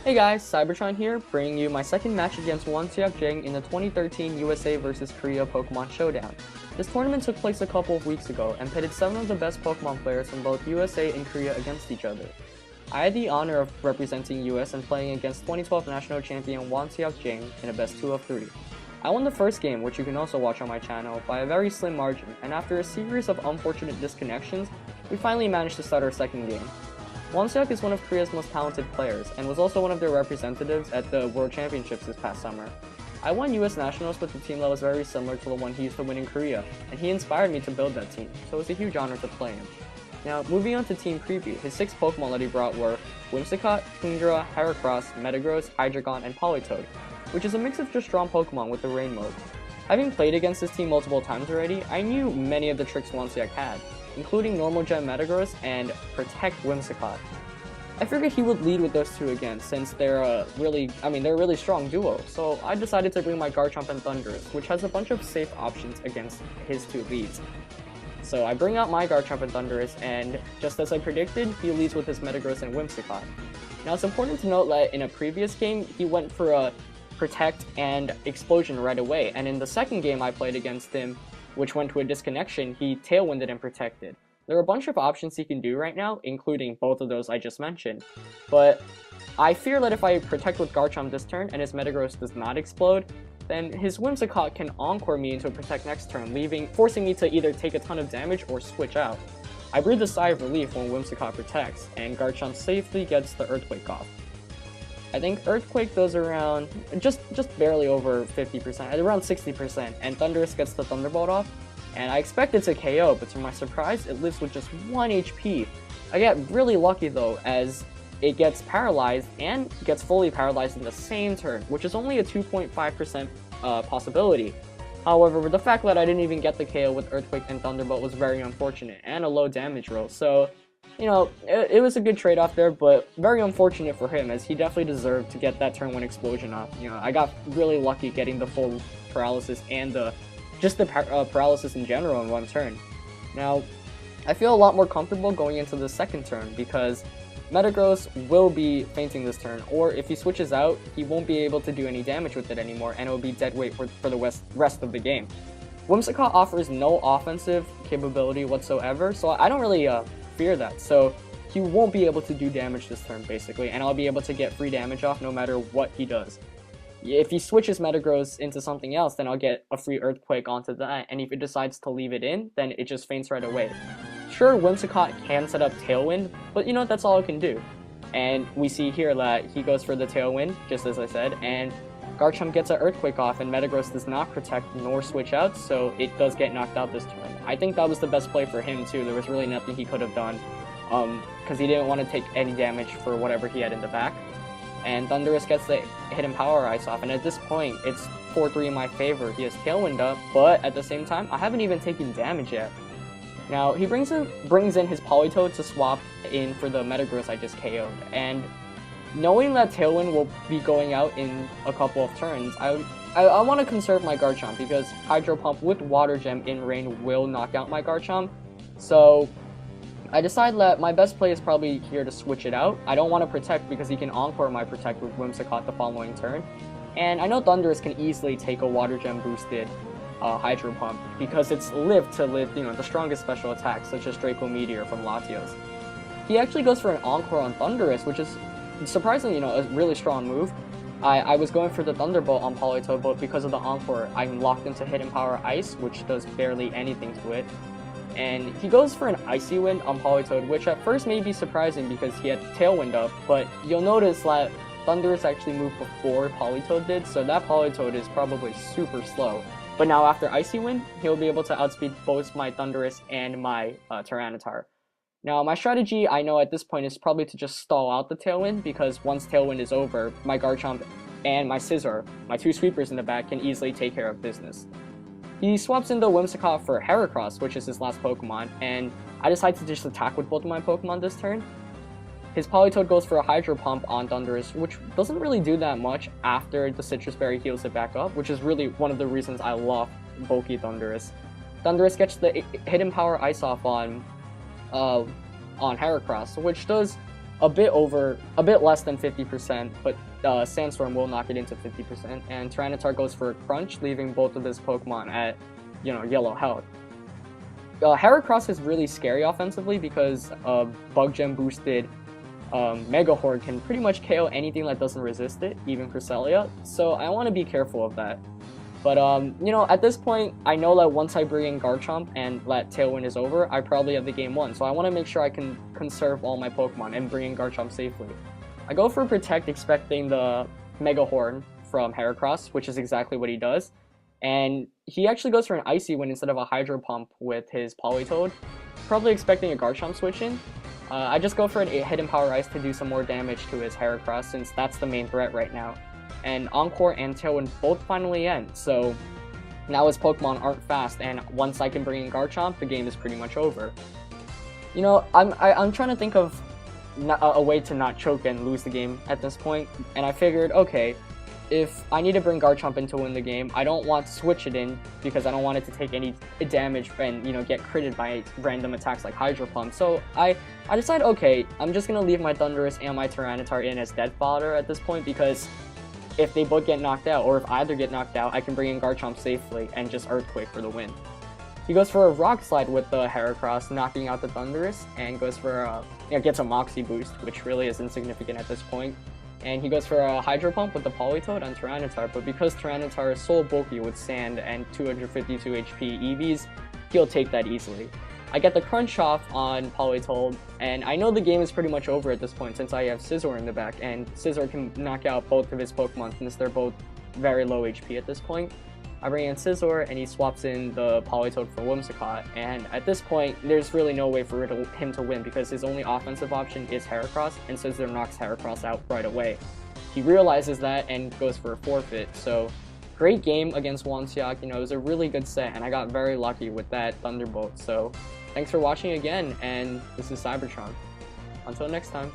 Hey guys, Cybertron here, bringing you my second match against Wonseok Jang in the 2013 USA vs Korea Pokemon Showdown. This tournament took place a couple of weeks ago and pitted 7 of the best Pokemon players from both USA and Korea against each other. I had the honor of representing US and playing against 2012 national champion Wonseok Jang in a best 2 of 3. I won the first game, which you can also watch on my channel, by a very slim margin, and after a series of unfortunate disconnections, we finally managed to start our second game. Wonseok is one of Korea's most talented players, and was also one of their representatives at the World Championships this past summer. I won US Nationals with a team that was very similar to the one he used to win in Korea, and he inspired me to build that team, so it was a huge honor to play him. Now, moving on to team preview, his 6 Pokemon that he brought were Wonseok, Tundra, Heracross, Metagross, Hydreigon, and Politoed, which is a mix of just strong Pokemon with the Rain mode. Having played against this team multiple times already, I knew many of the tricks Wonseok had, including Normal Gem Metagross and Protect Whimsicott. I figured he would lead with those two again, since they're a really strong duo, so I decided to bring my Garchomp and Thundurus, which has a bunch of safe options against his 2 leads. So I bring out my Garchomp and Thundurus, and just as I predicted, he leads with his Metagross and Whimsicott. Now it's important to note that in a previous game, he went for a Protect and Explosion right away, and in the second game I played against him, which went to a disconnection, he Tailwinded and Protected. There are a bunch of options he can do right now, including both of those I just mentioned, but I fear that if I Protect with Garchomp this turn and his Metagross does not explode, then his Whimsicott can Encore me into a Protect next turn, forcing me to either take a ton of damage or switch out. I breathe a sigh of relief when Whimsicott protects, and Garchomp safely gets the Earthquake off. I think Earthquake goes around just barely over 50%, around 60%, and Thundurus gets the Thunderbolt off, and I expect it to KO, but to my surprise, it lives with just 1 HP. I get really lucky though, as it gets paralyzed and gets fully paralyzed in the same turn, which is only a 2.5% possibility. However, the fact that I didn't even get the KO with Earthquake and Thunderbolt was very unfortunate, and a low damage roll, so you know, it was a good trade-off there, but very unfortunate for him, as he definitely deserved to get that turn 1 explosion off. You know, I got really lucky getting the full paralysis and the paralysis in general in 1 turn. Now, I feel a lot more comfortable going into the second turn, because Metagross will be fainting this turn, or if he switches out, he won't be able to do any damage with it anymore, and it will be dead weight for the rest of the game. Whimsicott offers no offensive capability whatsoever, so I don't really fear that, so he won't be able to do damage this turn basically, and I'll be able to get free damage off no matter what he does. If he switches Metagross into something else, then I'll get a free Earthquake onto that, and if he decides to leave it in, then it just faints right away. Sure, Whimsicott can set up Tailwind, but you know, that's all it can do. And we see here that he goes for the Tailwind, just as I said, and Garchomp gets an Earthquake off, and Metagross does not protect nor switch out, so it does get knocked out this turn. I think that was the best play for him too. There was really nothing he could have done, because he didn't want to take any damage for whatever he had in the back. And Thundurus gets the Hidden Power Ice off, and at this point, it's 4-3 in my favor. He has Tailwind up, but at the same time, I haven't even taken damage yet. Now, he brings in his Politoed to swap in for the Metagross I just KO'd, and knowing that Tailwind will be going out in a couple of turns, I want to conserve my Garchomp, because Hydro Pump with Water Gem in Rain will knock out my Garchomp, so I decide that my best play is probably here to switch it out. I don't want to Protect because he can Encore my Protect with Whimsicott the following turn, and I know Thundurus can easily take a Water Gem boosted Hydro Pump, because it's lived to live, you know, the strongest special attacks, such as Draco Meteor from Latios. He actually goes for an Encore on Thundurus, which is surprisingly, you know, a really strong move. I was going for the Thunderbolt on Politoed, but because of the Encore, I'm locked into Hidden Power Ice, which does barely anything to it. And he goes for an Icy Wind on Politoed, which at first may be surprising because he had Tailwind up, but you'll notice that Thundurus actually moved before Politoed did, so that Politoed is probably super slow. But now after Icy Wind, he'll be able to outspeed both my Thundurus and my Tyranitar. Now, my strategy, I know at this point, is probably to just stall out the Tailwind, because once Tailwind is over, my Garchomp and my Scizor, my 2 sweepers in the back, can easily take care of business. He swaps into Whimsicott for Heracross, which is his last Pokemon, and I decide to just attack with both of my Pokemon this turn. His Politoed goes for a Hydro Pump on Thundurus, which doesn't really do that much after the Citrus Berry heals it back up, which is really one of the reasons I love bulky Thundurus. Thundurus gets the Hidden Power Ice off on Heracross, which does a bit less than 50%, but Sandstorm will knock it into 50%, and Tyranitar goes for a Crunch, leaving both of his Pokemon at, yellow health. Heracross is really scary offensively because Bug Gem boosted Mega Horde can pretty much KO anything that doesn't resist it, even Cresselia, so I want to be careful of that. But, at this point, I know that once I bring in Garchomp and let Tailwind is over, I probably have the game won. So I want to make sure I can conserve all my Pokemon and bring in Garchomp safely. I go for Protect, expecting the Mega Horn from Heracross, which is exactly what he does. And he actually goes for an Icy Wind instead of a Hydro Pump with his Politoed, probably expecting a Garchomp switch in. I just go for a Hidden Power Ice to do some more damage to his Heracross, since that's the main threat right now. And Encore and Tailwind both finally end, so now his Pokemon aren't fast, and once I can bring in Garchomp, the game is pretty much over. I'm trying to think of a way to not choke and lose the game at this point, and I figured, okay, if I need to bring Garchomp in to win the game, I don't want to switch it in because I don't want it to take any damage and, get critted by random attacks like Hydro Pump. So I decided, okay, I'm just going to leave my Thundurus and my Tyranitar in as dead fodder at this point, because if they both get knocked out, or if either get knocked out, I can bring in Garchomp safely and just Earthquake for the win. He goes for a Rock Slide with the Heracross, knocking out the Thundurus, and goes for gets a Moxie boost, which really is insignificant at this point. And he goes for a Hydro Pump with the Politoed on Tyranitar, but because Tyranitar is so bulky with Sand and 252 HP EVs, he'll take that easily. I get the Crunch off on Politoed, and I know the game is pretty much over at this point since I have Scizor in the back, and Scizor can knock out both of his Pokemon since they're both very low HP at this point. I bring in Scizor, and he swaps in the Politoed for Wonseok, and at this point, there's really no way for him to win because his only offensive option is Heracross, and Scizor knocks Heracross out right away. He realizes that and goes for a forfeit, so great game against Wonseok. It was a really good set, and I got very lucky with that Thunderbolt. So thanks for watching again, and this is Cybertron. Until next time.